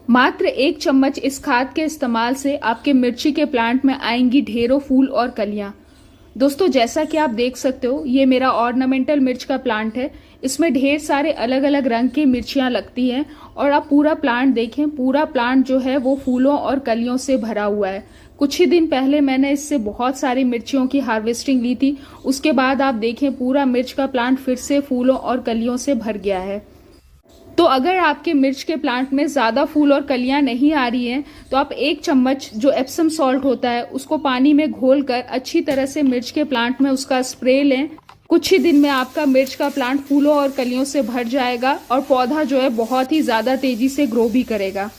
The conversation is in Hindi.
मात्र 1 चम्मच इस खाद के इस्तेमाल से आपके मिर्ची के प्लांट में आएंगी ढेरों फूल और कलियां। दोस्तों, जैसा कि आप देख सकते हो, ये मेरा ऑर्नामेंटल मिर्च का प्लांट है। इसमें ढेर सारे अलग अलग रंग की मिर्चियां लगती हैं और आप पूरा प्लांट देखें, पूरा प्लांट जो है वो फूलों और कलियों से भरा हुआ है। कुछ ही दिन पहले मैंने इससे बहुत सारी मिर्चियों की हार्वेस्टिंग ली थी। उसके बाद आप देखें, पूरा मिर्च का प्लांट फिर से फूलों और कलियों से भर गया है। तो अगर आपके मिर्च के प्लांट में ज़्यादा फूल और कलियां नहीं आ रही हैं, तो आप 1 चम्मच जो एप्सम सॉल्ट होता है उसको पानी में घोलकर अच्छी तरह से मिर्च के प्लांट में उसका स्प्रे लें। कुछ ही दिन में आपका मिर्च का प्लांट फूलों और कलियों से भर जाएगा और पौधा जो है बहुत ही ज़्यादा तेजी से ग्रो भी करेगा।